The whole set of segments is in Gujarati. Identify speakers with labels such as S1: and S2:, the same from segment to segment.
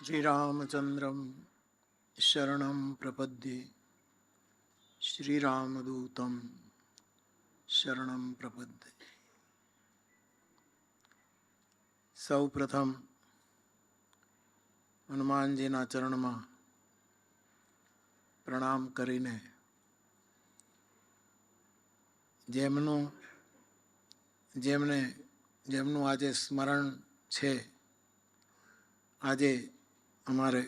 S1: श्रीरामचन्द्रं शरणं प्रपद्ये श्रीरामदूतं शरणं प्रपद्ये। સૌ પ્રથમ હનુમાનજીના ચરણમાં પ્રણામ કરીને જેમનું આજે સ્મરણ છે, આજે અમારે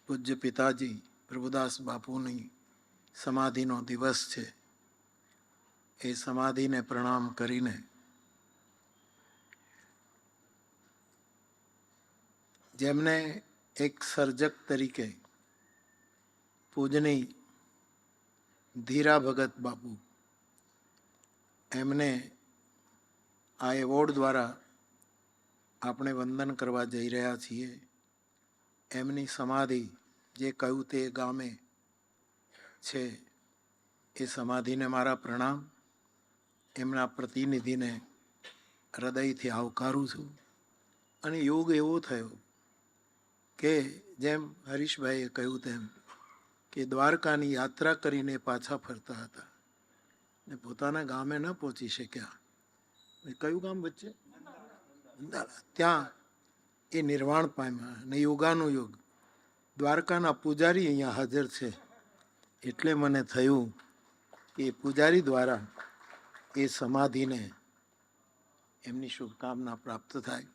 S1: પૂજ્ય પિતાજી પ્રભુદાસ બાપુની સમાધિનો દિવસ છે. એ સમાધિને પ્રણામ કરીને જેમને એક સર્જક તરીકે પૂજની ધીરા ભગત બાપુ એમને આ એવોર્ડ દ્વારા આપણે વંદન કરવા જઈ રહ્યા છીએ. એમની સમાધિ જે કહ્યું તે ગામે છે, એ સમાધિને મારા પ્રણામ. એમના પ્રતિનિધિને હૃદયથી આવકારું છું. અને યોગ એવો થયો કે જેમ હરીશભાઈએ કહ્યું તેમ કે દ્વારકાની યાત્રા કરીને પાછા ફરતા હતા ને પોતાના ગામે ન પહોંચી શક્યા. કયું ગામ વચ્ચે? ત્યાં એ નિર્વાણ પામ્યા ને યોગાનો યોગ. દ્વારકાના પૂજારી અહીંયા હાજર છે, એટલે મને થયું કે પૂજારી દ્વારા એ સમાધિને એમની શુભકામના પ્રાપ્ત થાય.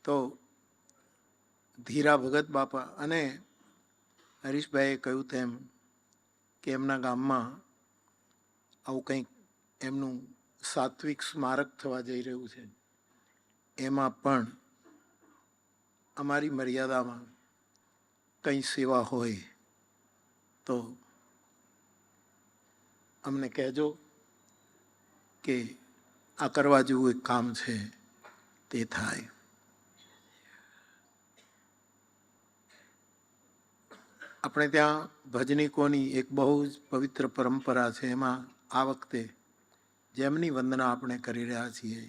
S1: તો ધીરા ભગત બાપા અને હરીશભાઈએ કહ્યું તેમ કે એમના ગામમાં આવું કંઈક એમનું સાત્વિક સ્મારક થવા જઈ રહ્યું છે. એમાં પણ અમારી મર્યાદામાં કંઈ સેવા હોય તો અમને કહેજો કે આ કરવા જેવું એક કામ છે, તે થાય. આપણે ત્યાં ભજનીકોની એક બહુ જ પવિત્ર પરંપરા છે. એમાં આ વખતે જેમની વંદના આપણે કરી રહ્યા છીએ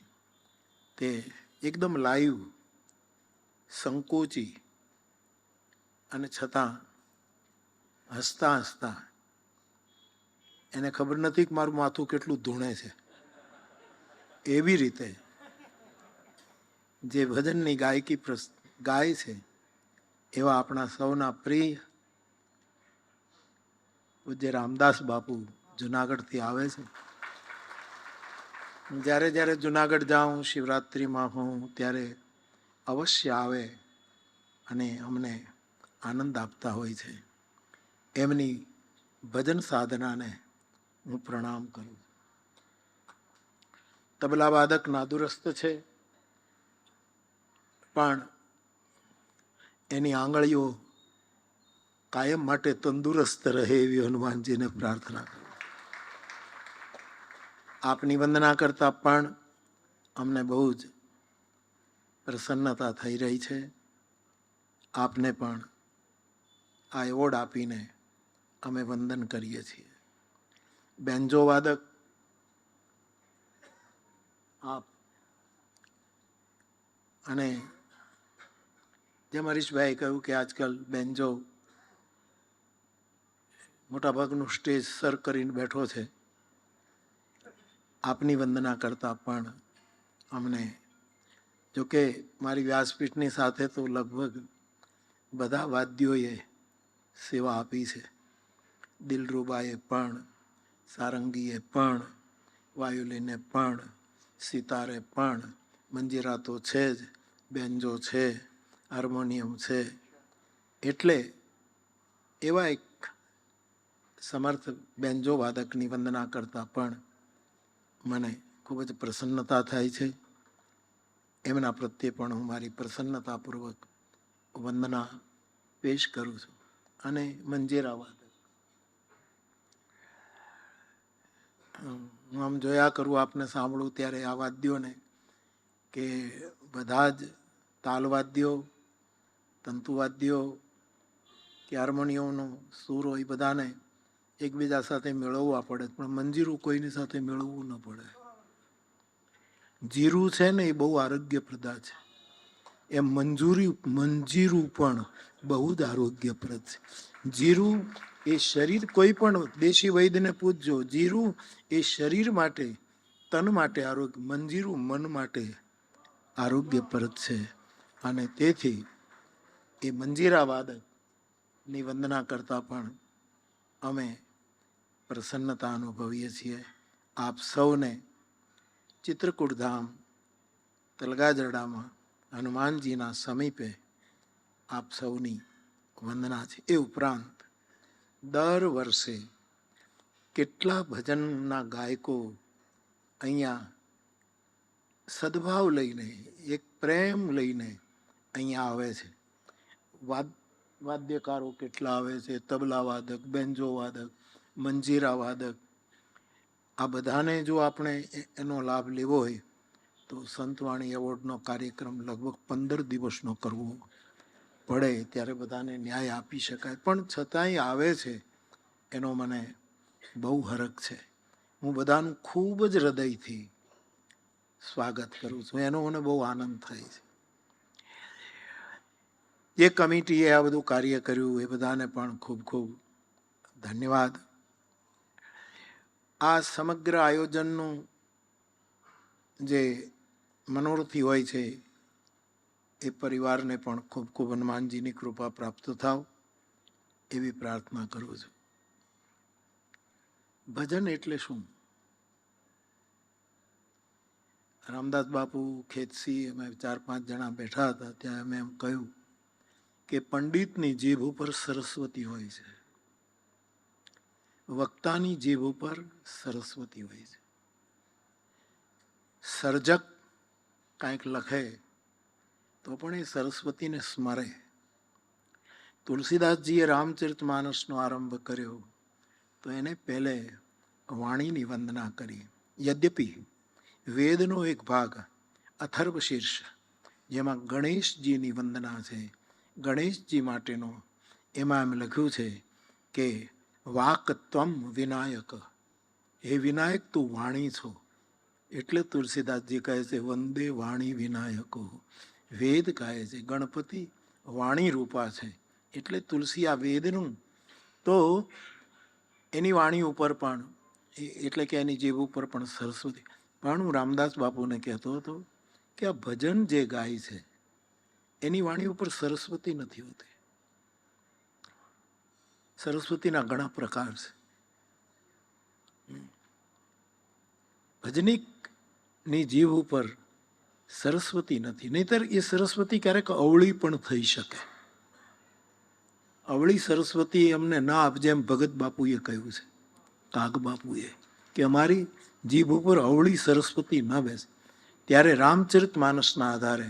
S1: તે એકદમ લાઈવ, સંકોચી અને છતાં હસતા હસતા, એને ખબર નથી કે મારું માથું કેટલું ધૂણે છે, એવી રીતે જે ભજનની ગાયકી ગાય છે, એવા આપણા સૌના પ્રિય પૂજ્ય રામદાસ બાપુ જુનાગઢથી આવે છે. જ્યારે જ્યારે જુનાગઢ જાઉં, શિવરાત્રિમાં હોઉં, ત્યારે અવશ્ય આવે અને અમને આનંદ આપતા હોય છે. એમની ભજન સાધનાને હું પ્રણામ કરું. તબલા વાદક નાદુરસ્ત છે, પણ એની આંગળીઓ કાયમ માટે તંદુરસ્ત રહે એવી હનુમાનજીને પ્રાર્થના કરું. આપની વંદના કરતા પણ અમને બહુ જ પ્રસન્નતા થઈ રહી છે. આપને પણ આ એવોર્ડ આપીને અમે વંદન કરીએ છીએ. બેન્જો વાદક આપ, અને જેમ હરીશભાઈ કહ્યું કે આજકાલ બેન્જો મોટાભાગનું સ્ટેજ સર કરીને બેઠો છે. આપની વંદના કરતાં પણ અમને, જોકે મારી વ્યાસપીઠની સાથે તો લગભગ બધા વાદ્યોએ સેવા આપી છે. દિલરૂબાએ પણ, સારંગીએ પણ, વાયુલીને પણ, સિતારે પણ, મંજીરા તો છે જ, બેન્જો છે, હાર્મોનિયમ છે. એટલે એવા એક સમર્થ બેન્જો વાદકની વંદના કરતાં પણ મને ખૂબ જ પ્રસન્નતા થાય છે. એમના પ્રત્યે પણ હું મારી પ્રસન્નતાપૂર્વક વંદના પેશ કરું છું. અને મંજીરા વાદક, હું આમ જોયા કરું, આપને સાંભળું ત્યારે આ વાદ્યોને કે બધા જ તાલવાદ્યો, તંતુવાદ્યો કે હાર્મોનિયમનો સૂર હોય, બધાને એકબીજા સાથે મેળવવા પડે, પણ મંજીરું કોઈની સાથે મેળવવું ન પડે. જીરું છે ને એ બહુ આરોગ્યપ્રદા છે. એમ મંજીરું પણ બહુ જ આરોગ્યપ્રદ છે. જીરું એ શરીર, કોઈ પણ દેશી વૈદ્યને પૂછજો, જીરું એ શરીર માટે, તન માટે આરોગ્ય, મંજીરું મન માટે આરોગ્યપ્રદ છે. અને તેથી એ મંજીરા વાદકની વંદના કરતા પણ અમે પ્રસન્નતા અનુભવીએ છીએ. આપ સૌને ચિત્રકૂટ ધામ તલગાજરડામાં હનુમાનજીના સમીપે આપ સૌની વંદના છે. એ ઉપરાંત દર વર્ષે કેટલા ભજનના ગાયકો અહીંયા સદભાવ લઈને, એક પ્રેમ લઈને અહીંયા આવે છે. વાદ્યકારો કેટલા આવે છે, તબલા વાદક, બેન્જો વાદક, મંજીરા વાદક. આ બધાને જો આપણે એનો લાભ લેવો હોય તો સંતવાણી એવોર્ડનો કાર્યક્રમ લગભગ 15 દિવસનો કરવો પડે, ત્યારે બધાને ન્યાય આપી શકાય. પણ છતાંય આવે છે એનો મને બહુ હરખ છે. હું બધાનું ખૂબ જ હૃદયથી સ્વાગત કરું છું. એનો મને બહુ આનંદ થાય છે. જે કમિટીએ આ બધું કાર્ય કર્યું એ બધાને પણ ખૂબ ખૂબ ધન્યવાદ. આ સમગ્ર આયોજનનું જે મનોરથી હોય છે એ પરિવારને પણ ખૂબ ખૂબ હનુમાનજીની કૃપા પ્રાપ્ત થાવ એવી પ્રાર્થના કરું છું. ભજન એટલે શું? રામદાસ બાપુ, ખેતસી, અમે 4-5 જણા બેઠા હતા, ત્યાં અમે એમ કહ્યું કે પંડિતની જીભ ઉપર સરસ્વતી હોય છે, વક્તાની જીભ ઉપર સરસ્વતી હોય છે. સર્જક કાંઈક લખે તો પણ એ સરસ્વતીને સ્મરે. તુલસીદાસજીએ રામચરિતમાનસનો આરંભ કર્યો તો એને પહેલે વાણીની વંદના કરી. યદ્યપિ વેદનો એક ભાગ અથર્વ શીર્ષ, જેમાં ગણેશજીની વંદના છે, ગણેશજી માટેનો, એમાં એમ લખ્યું છે કે વાક ત્વમ વિનાયક, હે વિનાયક તું વાણી છો. એટલે તુલસીદાસજી કહે છે વંદે વાણી વિનાયકો. વેદ કહે છે ગણપતિ વાણી રૂપા છે, એટલે તુલસી આ વેદનું તો એની વાણી ઉપર પણ, એટલે કે એની જીભ ઉપર પણ સરસ્વતી. પણ હું રામદાસ બાપુને કહેતો હતો કે આ ભજન જે ગાય છે એની વાણી ઉપર સરસ્વતી નથી હોતી. સરસ્વતીના ઘણા પ્રકાર છે. ભજનિકની જીભ ઉપર સરસ્વતી નથી, નહીતર એ સરસ્વતી ક્યારેક અવળી પણ થઈ શકે. અવળી સરસ્વતી અમને ના આપજે એમ ભગત બાપુએ કહ્યું છે, કાગ બાપુએ, કે અમારી જીભ ઉપર અવળી સરસ્વતી ન બેસે. ત્યારે રામચરિતમાનસના આધારે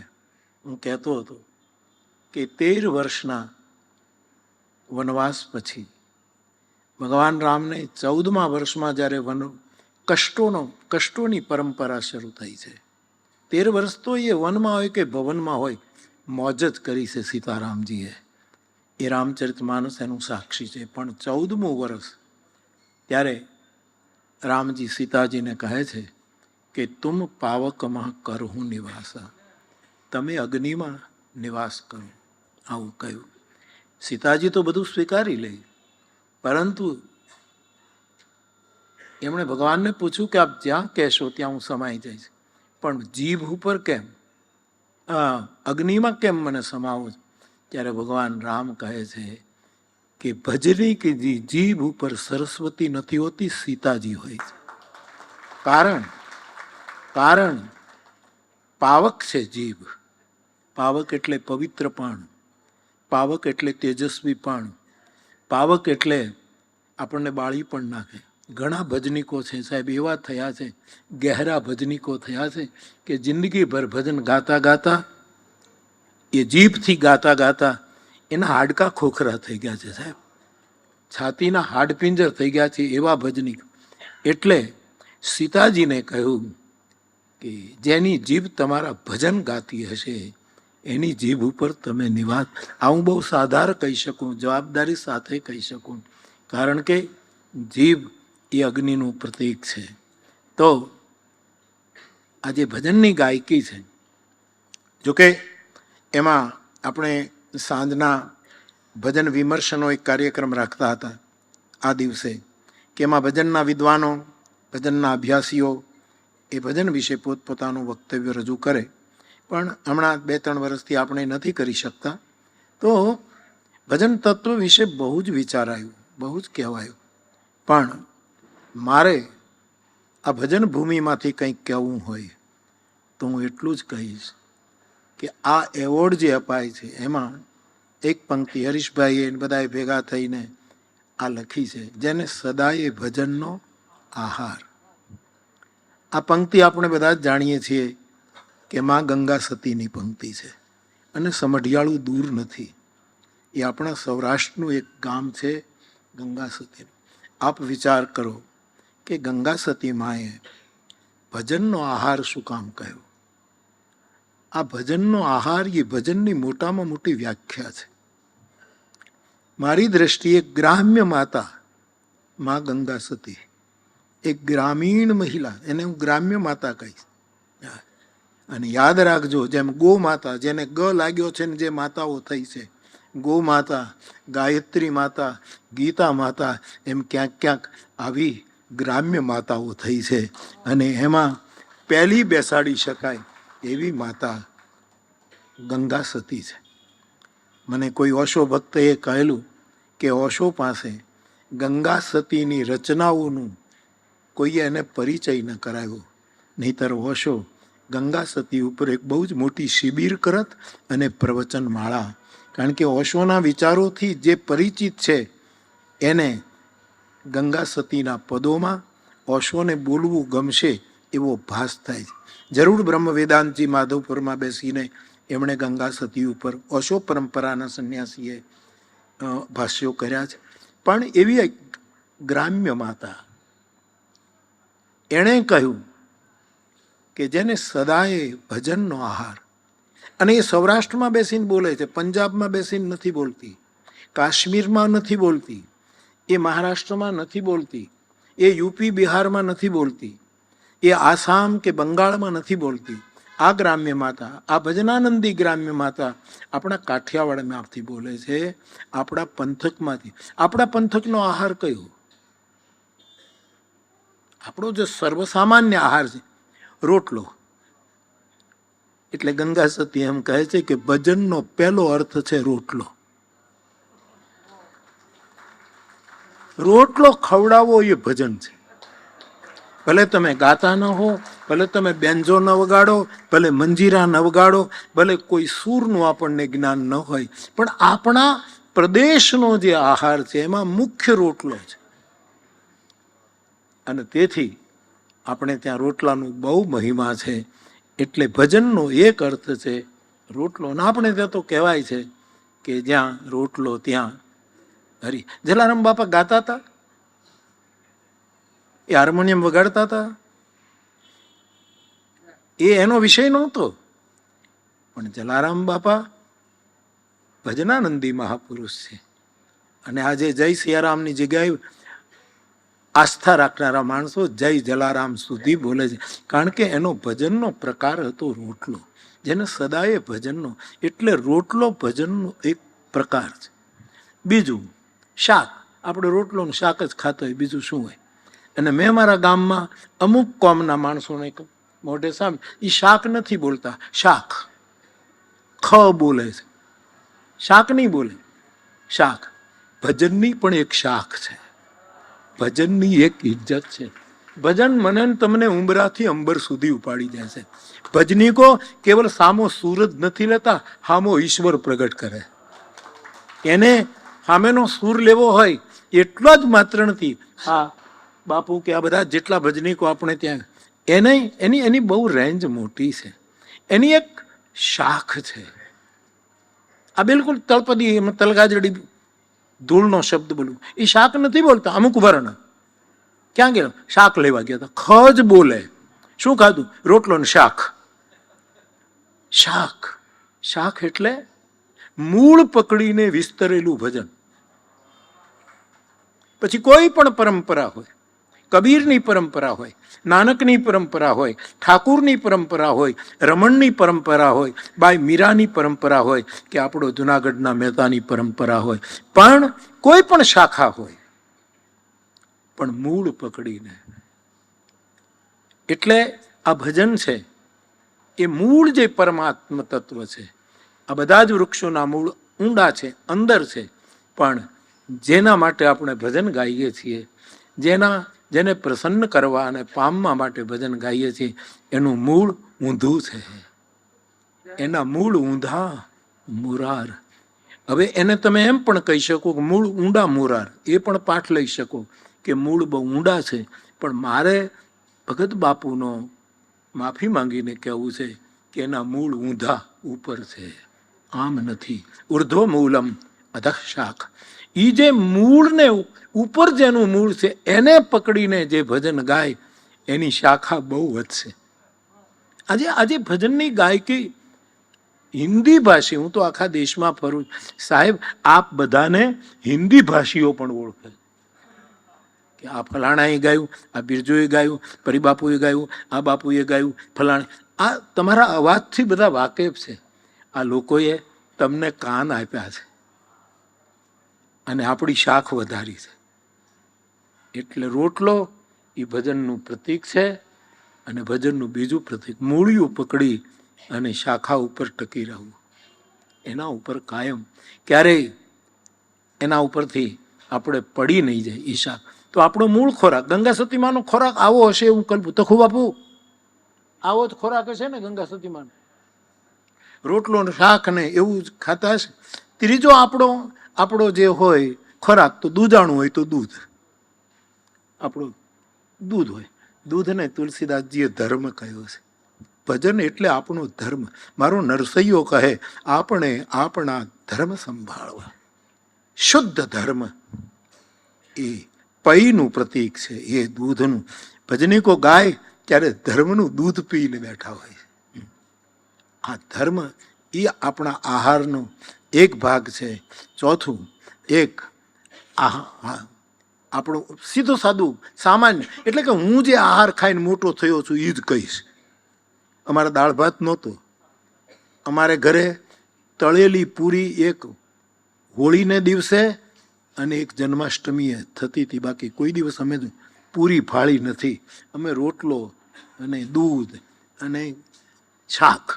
S1: હું કહેતો હતો કે 13 વર્ષના વનવાસ પછી ભગવાન રામને 14મા વર્ષમાં જ્યારે કષ્ટોની પરંપરા શરૂ થઈ છે. 13 વર્ષ તો એ વનમાં હોય કે ભવનમાં હોય, મોજ જ કરી છે સીતારામજીએ. એ રામચરિતમાનસ એનું સાક્ષી છે. પણ 14મું વર્ષ ત્યારે રામજી સીતાજીને કહે છે કે તુમ પાવકમાં કરહું નિવાસા, તમે અગ્નિમાં નિવાસ કરો. આવું કહ્યું. સીતાજી તો બધું સ્વીકારી લે, પરંતુ એમણે ભગવાનને પૂછ્યું કે આપ જ્યાં કહેશો ત્યાં હું સમાઈ જઈશ, પણ જીભ ઉપર કેમ, અગ્નિમાં કેમ મને સમાવો? ત્યારે ભગવાન રામ કહે છે કે ભજની કે જીભ ઉપર સરસ્વતી નથી હોતી, સીતાજી હોય છે. કારણ પાવક છે જીભ. પાવક એટલે પવિત્ર પણ, પાવક એટલે તેજસ્વી પણ, પાવક એટલે આપણને બાળી પણ નાખે. ઘણા ભજનિકો છે સાહેબ એવા થયા છે, ગહેરા ભજનિકો થયા છે કે જિંદગીભર ભજન ગાતા ગાતા, એ જીભથી ગાતા ગાતા એના હાડકાં ખોખરા થઈ ગયા છે સાહેબ, છાતીના હાડપિંજર થઈ ગયા છે એવા ભજનિક. એટલે સીતાજીને કહ્યું કે જેની જીભ તમારા ભજન ગાતી હશે એની જીભ ઉપર તમે નિવાસ. આ હું બહુ સાધાર કહી શકું, જવાબદારી સાથે કહી શકું, કારણ કે જીભ એ અગ્નિનું પ્રતીક છે. તો આ જે ભજનની ગાયકી છે, જોકે એમાં આપણે સાંજના ભજન વિમર્શનો એક કાર્યક્રમ રાખતા હતા આ દિવસે, કે એમાં ભજનના વિદ્વાનો, ભજનના અભ્યાસીઓ એ ભજન વિશે પોતપોતાનું વક્તવ્ય રજૂ કરે. પણ હમણાં 2-3 વર્ષથી આપણે નથી કરી શકતા. તો ભજન તત્વ વિશે બહુ જ વિચારાયું, બહુ જ કહેવાયું. પણ મારે આ ભજન ભૂમિમાંથી કંઈક કહેવું હોય તો હું એટલું જ કહીશ કે આ એવોર્ડ જે અપાય છે એમાં એક પંક્તિ હરીશભાઈએ બધાએ ભેગા થઈને આ લખી છે, જેને સદાય ભજનનો આહાર. આ પંક્તિ આપણે બધા જ જાણીએ છીએ કે માં ગંગા સતીની પંક્તિ છે, અને સમઢિયાળું દૂર નથી. એ આપણા સૌરાષ્ટ્રનું એક ગામ છે ગંગા સતીનું. આપ વિચાર કરો કે ગંગા સતી માએ ભજનનો આહાર શું કામ કહ્યો? આ ભજનનો આહાર એ ભજનની મોટામાં મોટી વ્યાખ્યા છે. મારી દ્રષ્ટિએ ગ્રામ્ય માતા માં ગંગા સતી, એક ગ્રામીણ મહિલા, એને હું ગ્રામ્ય માતા કહીશ. અને યાદ રાખજો, જેમ ગો માતા, જેને ગ લાગ્યો છે ને જે માતાઓ થઈ છે, ગો માતા, ગાયત્રી માતા, ગીતા માતા, એમ ક્યાંક ક્યાંક આવી ગ્રામ્ય માતાઓ થઈ છે. અને એમાં પહેલી બેસાડી શકાય એવી માતા ગંગા સતી છે. મને કોઈ ઓશો ભક્તએ કહેલું કે ઓશો પાસે ગંગા સતીની રચનાઓનું કોઈએ એને પરિચય ન કરાવ્યો, નહીંતર ઓશો ગંગા સતી ઉપર એક બહુ જ મોટી શિબિર કરત અને પ્રવચન માળા. કારણ કે ઓશોના વિચારોથી જે પરિચિત છે એને ગંગા સતીના પદોમાં ઓશોને બોલવું ગમશે એવો ભાસ થાય છે. જરૂર બ્રહ્મ વેદાંતજી માધવપુરમાં બેસીને એમણે ગંગા સતી ઉપર ઓશો પરંપરાના સંન્યાસીએ ભાષ્યો કર્યા છે. પણ એવી એક ગ્રામ્ય માતા, એણે કહ્યું કે જેને સદાય ભજનનો આહાર, અને એ સૌરાષ્ટ્રમાં બેસીને બોલે છે, પંજાબમાં બેસીને નથી બોલતી, કાશ્મીરમાં નથી બોલતી, એ મહારાષ્ટ્રમાં નથી બોલતી, એ યુપી બિહારમાં નથી બોલતી, એ આસામ કે બંગાળમાં નથી બોલતી. આ ગ્રામ્ય માતા, આ ભજનાનંદી ગ્રામ્ય માતા આપણા કાઠિયાવાડમાંથી બોલે છે, આપણા પંથકમાંથી. આપણા પંથકનો આહાર કયો? આપણો જે સર્વસામાન્ય આહાર છે રોટલો. એટલે ગંગા સતી એમ કહે છે કે ભજનનો પહેલો અર્થ છે રોટલો. રોટલો ખવડાવવો એ ભજન છે. ભલે તમે ગાતા ન હો, ભલે તમે બેન્જો ન વગાડો, ભલે મંજીરા ન વગાડો, ભલે કોઈ સૂરનું આપણને જ્ઞાન ન હોય, પણ આપણા પ્રદેશનો જે આહાર છે એમાં મુખ્ય રોટલો છે. અને તેથી આપણે ત્યાં રોટલાનું બહુ મહિમા છે. એટલે ભજનનો એક અર્થ છે રોટલો. અને આપણે ત્યાં તો કહેવાય છે કે જ્યાં રોટલો ત્યાં હરી. જલારામ બાપા ગાતા હતા, એ હાર્મોનિયમ વગાડતા હતા, એ એનો વિષય નહોતો. પણ જલારામ બાપા ભજનાનંદી મહાપુરુષ છે. અને આજે જય સિયારામની જગ્યાએ આસ્થા રાખનારા માણસો જય જલારામ સુધી બોલે છે. કારણ કે એનો ભજનનો પ્રકાર હતો રોટલો, જેને સદાય ભજનનો. એટલે રોટલો ભજનનો એક પ્રકાર છે. બીજું શાક. આપણે રોટલોનું શાક જ ખાતો હોય, બીજું શું હોય? અને મેં મારા ગામમાં અમુક કોમના માણસોને મોઢે સામે, એ શાક નથી બોલતા, શાક ખ બોલે છે, શાક નહીં બોલે. શાક ભજનની પણ એક શાખ છે, ભજનની એક ઇજ્જત છે. ભજન મને તમને ઉંબરાથી અંબર સુધી ઉપાડી જાય છે. ભજનીકો કેવલ સામો સૂરજ નથી લેતા, સામો ઈશ્વર પ્રગટ કરે. એને સામેનો સૂર લેવો હોય એટલો જ માત્ર નથી. હા બાપુ કે આ બધા જેટલા ભજનીકો આપણે ત્યાં, એની બહુ રેન્જ મોટી છે, એની એક શાખ છે. આ બિલકુલ તળપદી તલગાજડી ધૂળનો શબ્દ બોલું, એ શાક નથી બોલતા. અમુક વર્ણ ક્યાં ગયો? શાક લેવા ગયા હતા, ખ જ બોલે. શું ખાધું? રોટલો ને શાક. શાક, શાક એટલે મૂળ પકડીને વિસ્તરેલું ભજન. પછી કોઈ પણ પરંપરા હોય, કબીરની પરંપરા હોય, નાનકની પરંપરા હોય, ઠાકુરની પરંપરા હોય, રમણની પરંપરા હોય, બાઈ મીરાની પરંપરા હોય કે આપણો જુનાગઢના મહેતાની પરંપરા હોય, પણ કોઈ પણ શાખા હોય, પણ મૂળ પકડીને. એટલે આ ભજન છે એ મૂળ જે પરમાત્મ તત્વ છે. આ બધા જ વૃક્ષોના મૂળ ઊંડા છે, અંદર છે, પણ જેના માટે આપણે ભજન ગાઈએ છીએ, જેને પ્રસન્ન કરવા અને પામવા માટે ભજન ગાઈએ છીએ, એનું મૂળ ઊંધું છે. એના મૂળ ઊંધા મુરાર. હવે એને તમે એમ પણ કહી શકો કે મૂળ ઊંડા મુરાર, એ પણ પાઠ લઈ શકો કે મૂળ બહુ ઊંડા છે, પણ મારે ભગત બાપુનો માફી માંગીને કહેવું છે કે એના મૂળ ઊંધા ઉપર છે, આમ નથી. ઉર્ધ્વ મૂલમ અધઃ શાખ. એ જે મૂળને ઉપર જેનું મૂળ છે એને પકડીને જે ભજન ગાય એની શાખા બહુ વધશે. આજે ભજનની ગાયકી હિન્દી ભાષી, હું તો આખા દેશમાં ફરું સાહેબ, આપ બધાને હિન્દી ભાષીઓ પણ ઓળખે કે આ ફલાણાએ ગાયું, આ બિરજુએ ગાયું, પરિબાપુએ ગાયું, આ બાપુએ ગાયું, ફલાણે. આ તમારા અવાજથી બધા વાકેફ છે. આ લોકોએ તમને કાન આપ્યા છે અને આપણી શાખ વધારી છે. એટલે રોટલો એ ભજનનું પ્રતીક છે, અને ભજનનું બીજું પ્રતીક મૂળિયું પકડી અને શાખા ઉપર ટકી રહેવું. એના ઉપર કાયમ ક્યારેય એના ઉપરથી આપણે પડી નહીં જાય એ શાખ. તો આપણો મૂળ ખોરાક ગંગા સતીમાનો ખોરાક આવો હશે એવું કલ્પું. તખુ બાપુ આવો જ ખોરાક હશે ને ગંગા સતીમાનો? રોટલો ને શાક ને એવું જ ખાતા હશે. ત્રીજો આપણો જે હોય ખોરાક, તો દૂધાણું હોય તો દૂધ, આપણું દૂધ હોય. દૂધને તુલસીદાસજીએ ધર્મ કહ્યો છે. ભજન એટલે આપણો ધર્મ. મારો નરસૈયો કહે આપણે આપણા ધર્મ સંભાળવા. શુદ્ધ ધર્મ એ પૈનું પ્રતીક છે, એ દૂધનું. ભજનીકો ગાય ત્યારે ધર્મનું દૂધ પીને બેઠા હોય. આ ધર્મ એ આપણા આહારનો એક ભાગ છે. ચોથું એક આપણું સીધું સાદું સામાન્ય, એટલે કે હું જે આહાર ખાઈને મોટો થયો છું એ જ કહીશ. અમારે દાળ ભાત નહોતો. અમારે ઘરે તળેલી પૂરી એક હોળીને દિવસે અને એક જન્માષ્ટમીએ થતી હતી, બાકી કોઈ દિવસ અમે પૂરી ફાળી નથી. અમે રોટલો અને દૂધ અને શાખ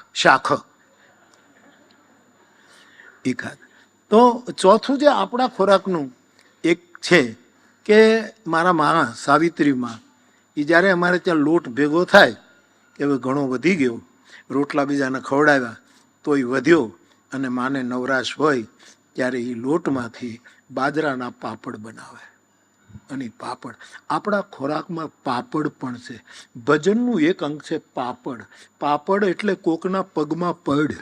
S1: એ ખાત. તો ચોથું જે આપણા ખોરાકનું એક છે કે મારા મા સાવિત્રીમાં, એ જ્યારે અમારે ત્યાં લોટ ભેગો થાય કે હવે ઘણો વધી ગયો, રોટલા બીજાને ખવડાવ્યા તો એ વધ્યો, અને માને નવરાશ હોય ત્યારે એ લોટમાંથી બાજરાના પાપડ બનાવે. અને પાપડ આપણા ખોરાકમાં પાપડ પણ છે. ભજનનું એક અંગ છે પાપડ. પાપડ એટલે કોકના પગમાં પડ.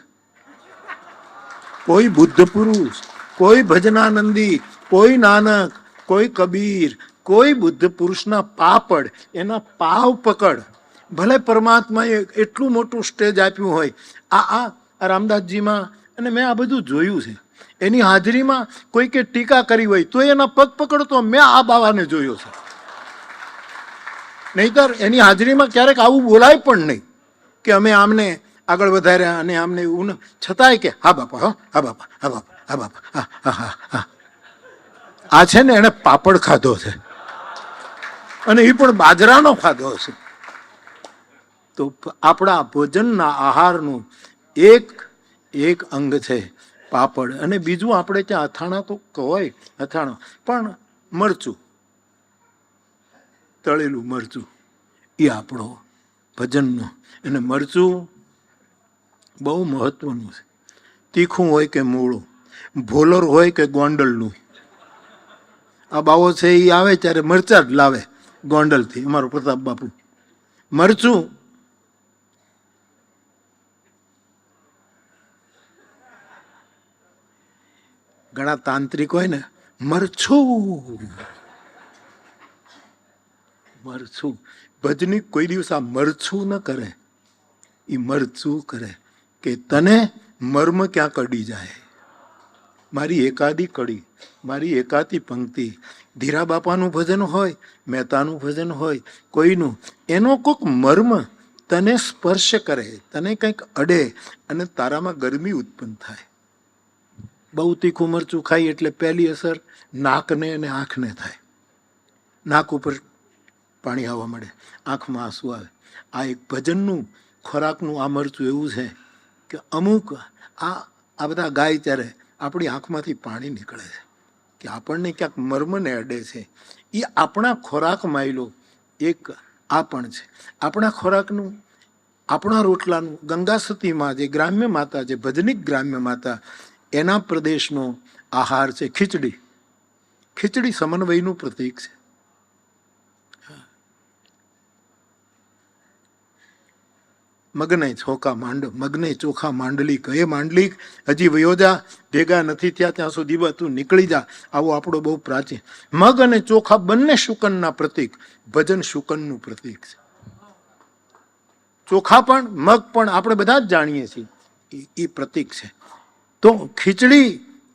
S1: કોઈ બુદ્ધ પુરુષ, કોઈ ભજનાનંદી, કોઈ નાનક, કોઈ કબીર, કોઈ બુદ્ધ પુરુષના પાપડ, એના પાવ પકડ. ભલે પરમાત્માએ એટલું મોટું સ્ટેજ આપ્યું હોય. આ રામદાસજીમાં, અને મેં આ બધું જોયું છે, એની હાજરીમાં કોઈકે ટીકા કરી હોય તો એના પગ પકડતો મેં આ બાવાને જોયો છે. નહીતર એની હાજરીમાં ક્યારેક આવું બોલાય પણ નહીં કે અમે આમને આગળ વધાર્યા અને આમને એવું, છતાંય કે હા બાપા, હા બાપા, હા બાપા, હા બાપા, હા હા હા હા. આ છે ને એને પાપડ ખાધો છે, અને એ પણ બાજરાનો ખાધો છે. તો આપણા ભોજનના આહારનું એક અંગ છે પાપડ. અને બીજું આપણે ત્યાં અથાણા તો હોય, અથાણા પણ મરચું, તળેલું મરચું એ આપણો ભજનનો. અને મરચું બહુ મહત્વનું છે. તીખું હોય કે મૂળું, ભોલર હોય કે ગોંડલનું. આ બાવો છે એ આવે ત્યારે મરચા જ લાવે ગોંડલથી, અમારો પ્રતાપ બાપુ. મરચું ઘણા તાંત્રિક હોય ને, મરચું ભજની કોઈ દિવસ આ મરચું ન કરે, એ મરચું કરે કે તને મર્મ ક્યાં કડી જાય. મારી એકાદી કડી, મારી એકાદી પંક્તિ, ધીરા બાપાનું ભજન હોય, મહેતાનું ભજન હોય, કોઈનું, એનો કોઈક મર્મ તને સ્પર્શ કરે, તને કંઈક અડે અને તારામાં ગરમી ઉત્પન્ન થાય. બહુ તીખું મરચું ખાઈ એટલે પહેલી અસર નાકને અને આંખને થાય. નાક ઉપર પાણી આવવા મળે, આંખમાં આંસુ આવે. આ એક ભજનનું ખોરાકનું આ મરચું એવું છે કે અમુક આ બધા ગાય ત્યારે આપણી આંખમાંથી પાણી નીકળે છે કે આપણને ક્યાંક મર્મને અડે છે. એ આપણા ખોરાકમાં આવેલો એક આ પણ છે. આપણા ખોરાકનું, આપણા રોટલાનું, ગંગા સતીમાં જે ગ્રામ્ય માતા, જે ભજનિક ગ્રામ્ય માતા, એના પ્રદેશનો આહાર છે ખીચડી. ખીચડી સમન્વયનું પ્રતીક છે. મગને ચોખા માંડલી કહે માંડલી, હજી વયોજા ભેગા નથી થયા ત્યાં સુધી તું નીકળી જા. આવો આપણો બહુ પ્રાચીન. મગ અને ચોખા બંને શુકનના પ્રતીક, ભજન શુકનનું પ્રતીક છે. ચોખા પણ મગ પણ આપણે બધા જ જાણીએ છીએ એ પ્રતીક છે. તો ખીચડી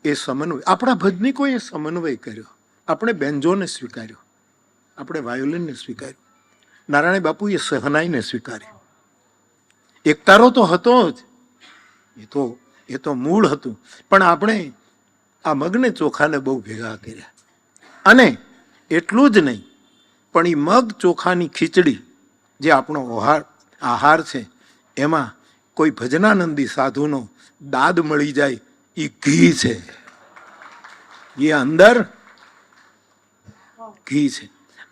S1: એ સમન્વય, આપણા ભજનિકોએ સમન્વય કર્યો. આપણે બેન્જોને સ્વીકાર્યો, આપણે વાયોલિનને સ્વીકાર્યું, નારાયણ બાપુએ સહનાઈને સ્વીકાર્યું. એકતારો તો હતો જ, એ તો મૂળ હતું, પણ આપણે આ મગને ચોખાને બહુ ભેગા કર્યા. અને એટલું જ નહીં, પણ એ મગ ચોખાની ખીચડી જે આપણો આહાર છે, એમાં કોઈ ભજનાનંદી સાધુનો દાદ મળી જાય, એ ઘી છે, એ અંદર ઘી છે.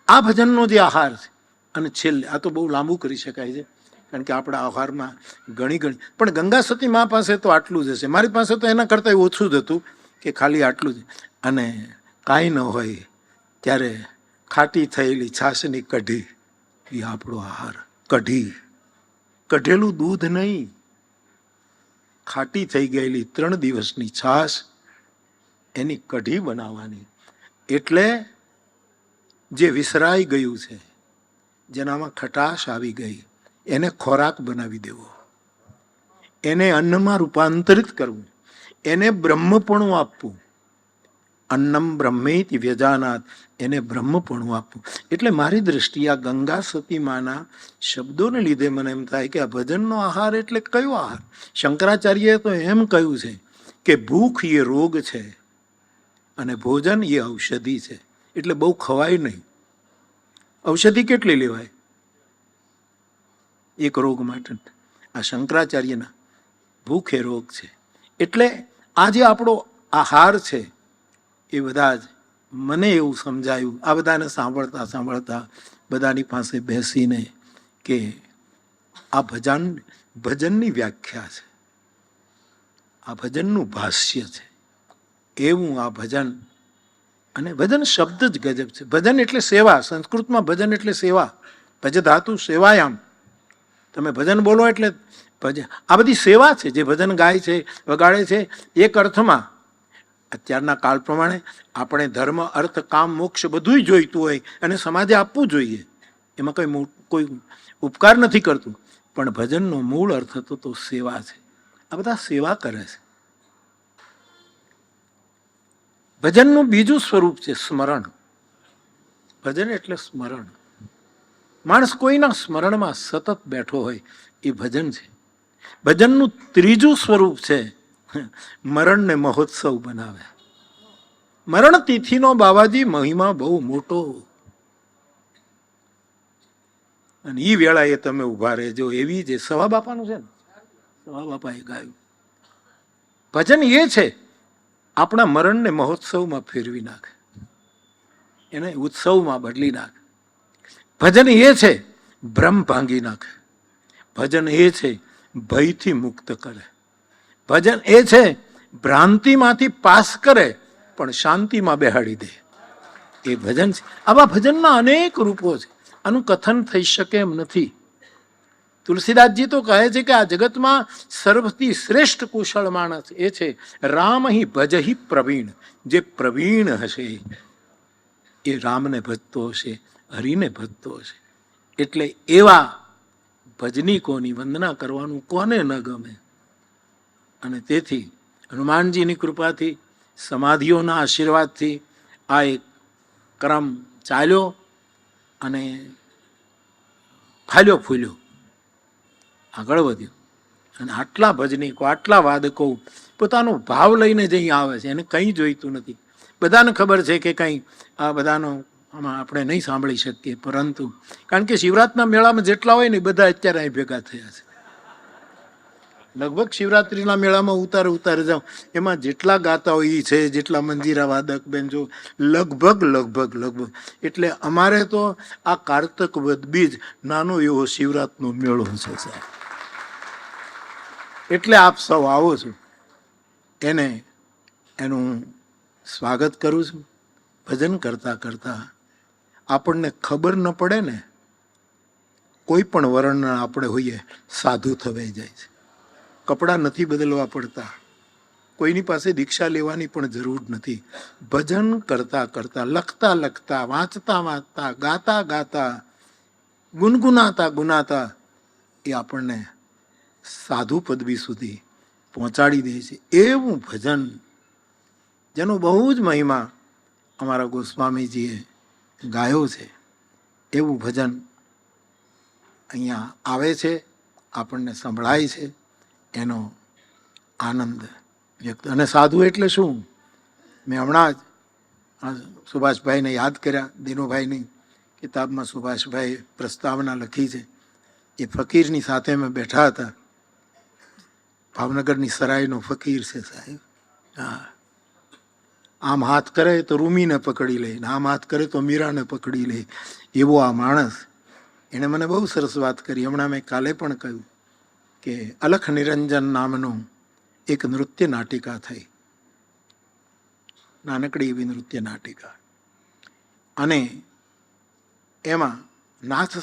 S1: આ ભજનનો જે આહાર છે. અને છેલ્લે, આ તો બહુ લાંબુ કરી શકાય છે કારણ કે આપણા આહારમાં ઘણી પણ ગંગા સતી મા પાસે તો આટલું જ હશે. મારી પાસે તો એના કરતાં ઓછું જ હતું કે ખાલી આટલું જ. અને કાંઈ ન હોય ત્યારે ખાટી થયેલી છાશની કઢી, એ આપણો આહાર. કઢી, કઢેલું દૂધ નહીં, ખાટી થઈ ગયેલી 3 દિવસની છાશ, એની કઢી બનાવવાની. એટલે જે વિસરાઈ ગયું છે, જેનામાં ખટાશ આવી ગઈ, એને ખોરાક બનાવી દેવો, એને અન્નમાં રૂપાંતરિત કરવું, એને બ્રહ્મપણું આપવું. અન્નમ બ્રહ્મેતિ વ્યજાનાત, એને બ્રહ્મપણું આપવું. એટલે મારી દ્રષ્ટિએ આ ગંગા સતી માના શબ્દોને લીધે મને એમ થાય કે આ ભજનનો આહાર એટલે કયો આહાર? શંકરાચાર્યએ તો એમ કહ્યું છે કે ભૂખ એ રોગ છે અને ભોજન એ ઔષધિ છે. એટલે બહુ ખવાય નહીં. ઔષધિ કેટલી લેવાય એક રોગ માટે? આ શંકરાચાર્યના ભૂખ એ રોગ છે. એટલે આ જે આપણો આહાર છે, એ બધા જ મને એવું સમજાયું આ બધાને સાંભળતા બધાની પાસે બેસીને કે આ ભજનની વ્યાખ્યા છે, આ ભજનનું ભાષ્ય છે. એવું આ ભજન, અને ભજન શબ્દ જ ગજબ છે. ભજન એટલે સેવા. સંસ્કૃતમાં ભજન એટલે સેવા. ભજ ધાતુ સેવાયામ. તમે ભજન બોલો એટલે ભજન, આ બધી સેવા છે. જે ભજન ગાય છે, વગાડે છે, એક અર્થમાં અત્યારના કાળ પ્રમાણે આપણે ધર્મ, અર્થ, કામ, મોક્ષ બધું જોઈતું હોય અને સમાજે આપવું જોઈએ, એમાં કોઈ ઉપકાર નથી કરતું. પણ ભજનનો મૂળ અર્થ તો સેવા છે. આ બધા સેવા કરે છે. ભજનનું બીજું સ્વરૂપ છે સ્મરણ. ભજન એટલે સ્મરણ. માણસ કોઈના સ્મરણમાં સતત બેઠો હોય, એ ભજન છે. ભજનનું ત્રીજું સ્વરૂપ છે મરણને મહોત્સવ બનાવે. મરણ તિથિનો બાવાજી મહિમા બહુ મોટો. અને એ વેળાએ તમે ઉભા રહેજો, એવી જે સવા બાપાનું છે ને, સવા બાપાએ ગાયું ભજન એ છે આપણા મરણને મહોત્સવમાં ફેરવી નાખે, એને ઉત્સવમાં બદલી નાખે. ભજન એ છે ભ્રમ ભાંગી નાખે. ભજન એ છે ભયથી મુક્ત કરે. ભજન એ છે ભ્રાંતિમાંથી પાસ કરે પણ શાંતિમાં બેહાડી દે. એ ભજન છે. આવા ભજનના અનેક રૂપો છે. આનું કથન થઈ શકે એમ નથી. તુલસીદાસજી તો કહે છે કે આ જગતમાં સર્વથી શ્રેષ્ઠ કુશળ માણસ એ છે રામ હિ ભજહિ પ્રવીણ. જે પ્રવીણ હશે એ રામને ભજતો હશે, હરિને ભજતો હશે. એટલે એવા ભજનીકોની વંદના કરવાનું કોને ન ગમે? અને તેથી હનુમાનજીની કૃપાથી સમાધિઓના આશીર્વાદથી આ એક ક્રમ ચાલ્યો અને ફાલ્યો ફૂલ્યો, આગળ વધ્યો. અને આટલા ભજનીકો, આટલા વાદકો પોતાનો ભાવ લઈને જ અહીં આવે છે, એને કંઈ જોઈતું નથી. બધાને ખબર છે કે કંઈ આ બધાનો આમાં આપણે નહીં સાંભળી શકીએ, પરંતુ કારણ કે શિવરાત્રિના મેળામાં જેટલા હોય ને બધા અત્યારે અહીં ભેગા થયા છે. લગભગ શિવરાત્રિના મેળામાં ઉતારે જાઓ, એમાં જેટલા ગાતા હોય એ છે, જેટલા મંજીરા વાદક બેન જો, લગભગ. એટલે અમારે તો આ કારતક વદ બીજ નાનો એવો શિવરાત્રિનો મેળો છે સાહેબ. એટલે આપ સૌ આવો છો, એનું સ્વાગત કરું છું. ભજન કરતા કરતા આપણને ખબર ન પડે ને, કોઈ પણ વર્ણના આપણે હોઈએ સાધુ થવાઈ જાય છે. કપડાં નથી બદલવા પડતા, કોઈની પાસે દીક્ષા લેવાની પણ જરૂર નથી. ભજન કરતા કરતા, લખતા લખતા, વાંચતા વાંચતા, ગાતા ગાતા, ગુનગુનાતા એ આપણને સાધુ પદવી સુધી પહોંચાડી દે છે. એવું ભજન જેનો બહુ જ મહિમા અમારા ગોસ્વામીજીએ ગાયો છે, એવું ભજન અહીંયા આવે છે, આપણને સંભળાય છે, એનો આનંદ વ્યક્ત. અને સાધુ એટલે શું? મેં હમણાં જ સુભાષભાઈને યાદ કર્યા. દિનુભાઈની કિતાબમાં સુભાષભાઈ પ્રસ્તાવના લખી છે. એ ફકીરની સાથે મેં બેઠા હતા. ભાવનગરની સરાયનો ફકીર છે સાહેબ. હા, આમ હાથ કરે તો રૂમીને પકડી લે, આમ હાથ કરે તો મીરાને પકડી લે, એવો આ માણસ. એણે મને બહુ સરસ વાત કરી. હમણાં મેં કાલે પણ કહ્યું કે અલખ નિરંજન નામનું એક નૃત્ય નાટિકા થઈ, નાનકડી એવી નૃત્ય નાટિકા. અને એમાં નાથ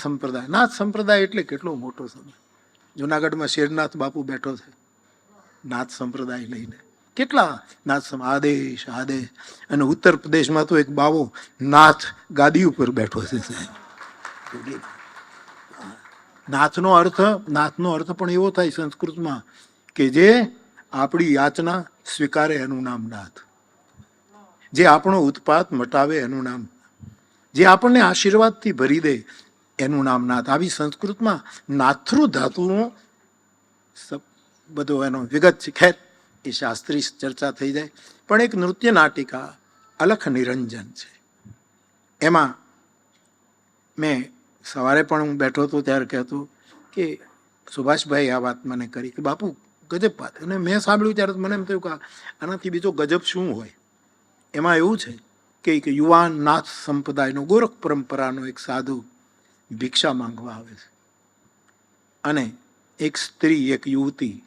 S1: સંપ્રદાય એટલે કેટલો મોટો સમય. જુનાગઢમાં શેરનાથ બાપુ બેઠો છે નાથ સંપ્રદાય લઈને. કેટલા નાથ આદેશ. અને ઉત્તર પ્રદેશમાં તો એક બાવો નાથ ગાદી ઉપર બેઠો છે સાહેબ. નાથનો અર્થ પણ એવો થાય સંસ્કૃતમાં કે જે આપણી યાચના સ્વીકારે એનું નામ નાથ, જે આપણો ઉત્પાત મટાવે એનું નામ, જે આપણને આશીર્વાદથી ભરી દે એનું નામ નાથ. આવી સંસ્કૃતમાં નાથૃ ધાતુનો બધો એનો વિગત છે. ખેર, એ શાસ્ત્રી ચર્ચા થઈ જાય. પણ એક નૃત્ય નાટિકા અલખ નિરંજન છે. એમાં મેં સવારે પણ હું બેઠો હતો ત્યારે કહેતો કે સુભાષભાઈ આ વાત મને કરી કે બાપુ ગજબ વાત. અને મેં સાંભળ્યું ત્યારે મને એમ થયું કે આનાથી બીજો ગજબ શું હોય. એમાં એવું છે કે એક યુવાન નાથ સંપ્રદાયનો ગોરખ પરંપરાનો એક સાધુ ભિક્ષા માંગવા આવે છે. અને એક સ્ત્રી, એક યુવતી,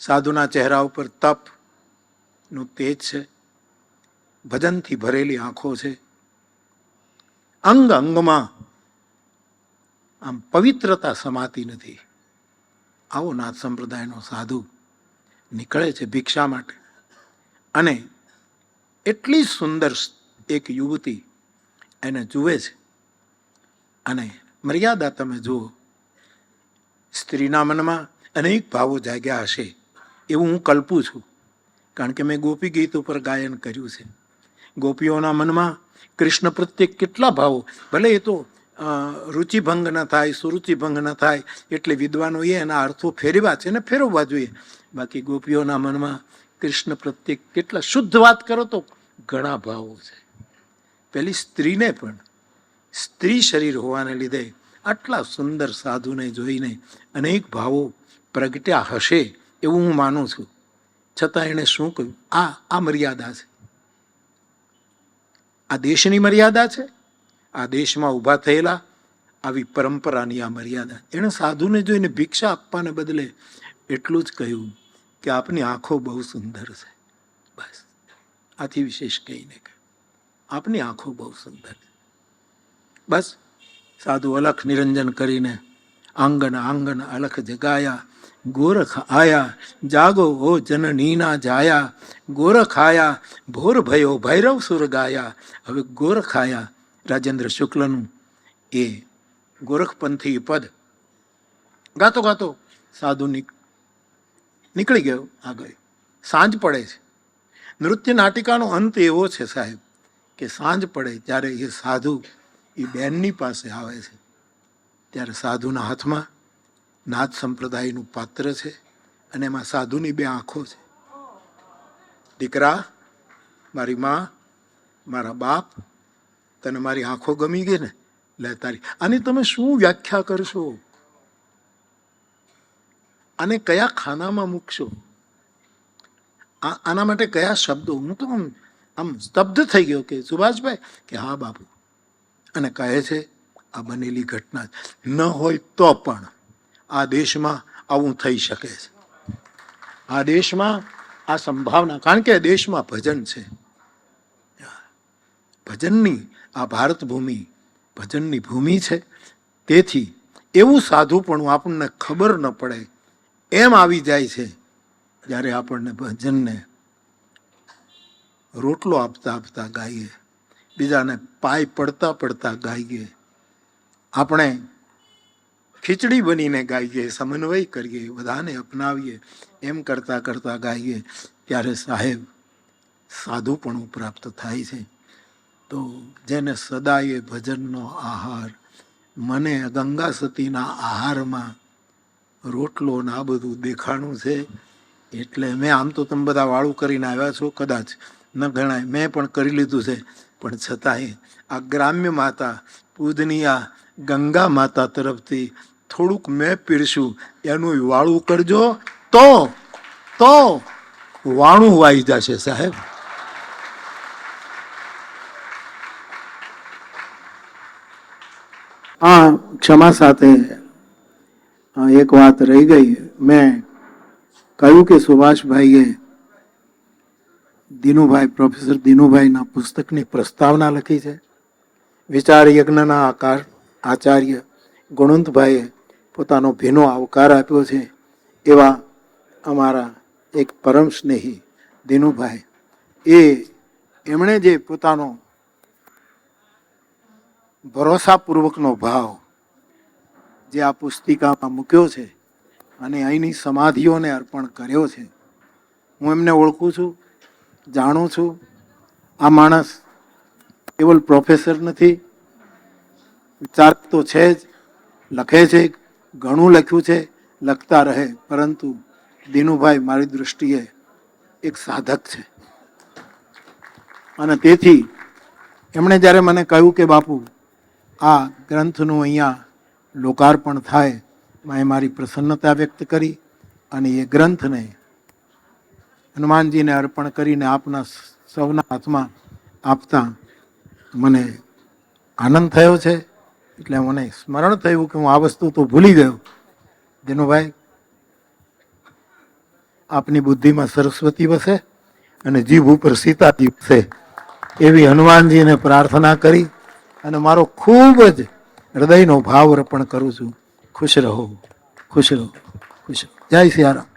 S1: સાધુના ચહેરા ઉપર તપનું તેજ છે, ભજનથી ભરેલી આંખો છે, અંગ અંગમાં આમ પવિત્રતા સમાતી નથી. આવો નાથ સંપ્રદાયનો સાધુ નીકળે છે ભિક્ષા માટે. અને એટલી સુંદર એક યુવતી એને જુએ છે. અને મર્યાદા તમે જુઓ, સ્ત્રીના મનમાં અનેક ભાવો જાગ્યા હશે એવું હું કલ્પું છું, કારણ કે મેં ગોપી ગીત ઉપર ગાયન કર્યું છે. ગોપીઓના મનમાં કૃષ્ણ પ્રત્યે કેટલા ભાવો, ભલે એ તો રુચિભંગ ન થાય, સુરુચિભંગ ન થાય એટલે વિદ્વાનોએ એના અર્થો ફેરવ્યા છે ને ફેરવવા જોઈએ. બાકી ગોપીઓના મનમાં કૃષ્ણ પ્રત્યે કેટલા, શુદ્ધ વાત કરો તો ઘણા ભાવો છે. પેલી સ્ત્રીને પણ, સ્ત્રી શરીર હોવાને લીધે આટલા સુંદર સાધુને જોઈને અનેક ભાવો પ્રગટ્યા હશે એવું હું માનું છું. છતાં એણે શું કહ્યું? આ મર્યાદા છે, આ દેશની મર્યાદા છે, આ દેશમાં ઊભા થયેલા આવી પરંપરાની આ મર્યાદા. એણે સાધુને જોઈને ભિક્ષા આપવાને બદલે એટલું જ કહ્યું કે આપની આંખો બહુ સુંદર છે. બસ, આથી વિશેષ કહીને કહ્યું આપની આંખો બહુ સુંદર છે. બસ સાધુ અલખ નિરંજન કરીને આંગન અલખ જગાયા, ગોરખ આયા, જાગો ઓ જનનીના જાયા, ગોરખ આયા, ભોર ભયો ભૈરવ સુર ગાયા. હવે ગોરખ આયા, રાજેન્દ્ર શુક્લનું એ ગોરખપંથી પદ ગાતો ગાતો સાધુ નીકળી ગયો આગળ. સાંજ પડે છે. નૃત્ય નાટિકાનો અંત એવો છે સાહેબ કે સાંજ પડે ત્યારે એ સાધુ એ બેનની પાસે આવે છે, ત્યારે સાધુના હાથમાં નાથ સંપ્રદાયનું પાત્ર છે અને એમાં સાધુની બે આંખો છે. દીકરા, મારી માં, મારા બાપ, તને મારી આંખો ગમી ગઈ ને? લે તારી. આની તમે શું વ્યાખ્યા કરશો? આને કયા ખાનામાં મૂકશો? આના માટે કયા શબ્દો? હું તો આમ સ્તબ્ધ થઈ ગયો કે સુભાષભાઈ કે હા બાપુ. અને કહે છે આ બનેલી ઘટના ન હોય તો પણ આ દેશમાં આવું થઈ શકે છે. આ દેશમાં આ સંભાવના, કારણ કે દેશમાં ભજન છે. ભજનની આ ભારત ભૂમિ ભજનની ભૂમિ છે. તેથી એવું સાધુપણું આપણને ખબર ન પડે એમ આવી જાય છે જ્યારે આપણને ભજનને રોટલો આપતા આપતા ગાઈએ, બીજાને પાય પડતા પડતા ગાઈએ, આપણે ખીચડી બનીને ગાઈએ, સમન્વય કરીએ, બધાને અપનાવીએ, એમ કરતાં કરતાં ગાઈએ ત્યારે સાહેબ સાધુપણું પ્રાપ્ત થાય છે. તો જેને સદાય ભજનનો આહાર, મને ગંગા સતીના આહારમાં રોટલો ને આ બધું દેખાણું છે. એટલે મેં આમ તો તમે બધા વાળું કરીને આવ્યા છો, કદાચ ન ગણાય, મેં પણ કરી લીધું છે, પણ છતાંય આ ગ્રામ્ય માતા પૂજની આ ગંગા માતા તરફથી થોડુંક મેં પીરશું, એનું વાળું કરજો તો વાણું વાઈ જશે સાહેબ. હા, ક્ષમા સાથે એક વાત રહી ગઈ. મેં કહ્યું કે સુભાષભાઈએ દિનુભાઈ, પ્રોફેસર દિનુભાઈના પુસ્તકની પ્રસ્તાવના લખી છે. વિચાર યજ્ઞના આચાર્ય ગુણવંતભાઈએ પોતાનો ભીનો આવકાર આપ્યો છે. એવા અમારા એક પરમ સ્નેહી દિનુભાઈ, એમણે જે પોતાનો ભરોસાપૂર્વકનો ભાવ જે આ પુસ્તિકામાં મૂક્યો છે અને અહીંની સમાધિઓને અર્પણ કર્યો છે, હું એમને ઓળખું છું, જાણું છું. આ માણસ કેવલ પ્રોફેસર નથી, વિચાર તો છે જ, લખે છે, ઘણું લખ્યું છે, લખતા રહે, પરંતુ દિનુભાઈ મારી દૃષ્ટિએ એક સાધક છે. અને તેથી એમણે જ્યારે મને કહ્યું કે બાપુ આ ગ્રંથનું અહીંયા લોકાર્પણ થાય, મેં મારી પ્રસન્નતા વ્યક્ત કરી અને એ ગ્રંથને હનુમાનજીને અર્પણ કરીને આપના સૌના હાથમાં આપતા મને આનંદ થયો છે. એટલે મને સ્મરણ થયું કે હું આ વસ્તુ તો ભૂલી ગયો. દિનુભાઈ, આપની બુદ્ધિમાં સરસ્વતી વસે અને જીભ ઉપર સીતાજી વસે, એવી હનુમાનજીને પ્રાર્થના કરી અને મારો ખૂબ જ હૃદયનો ભાવ અર્પણ કરું છું. ખુશ રહો, ખુશ રહો, ખુશ રહો. જય સિયારામ.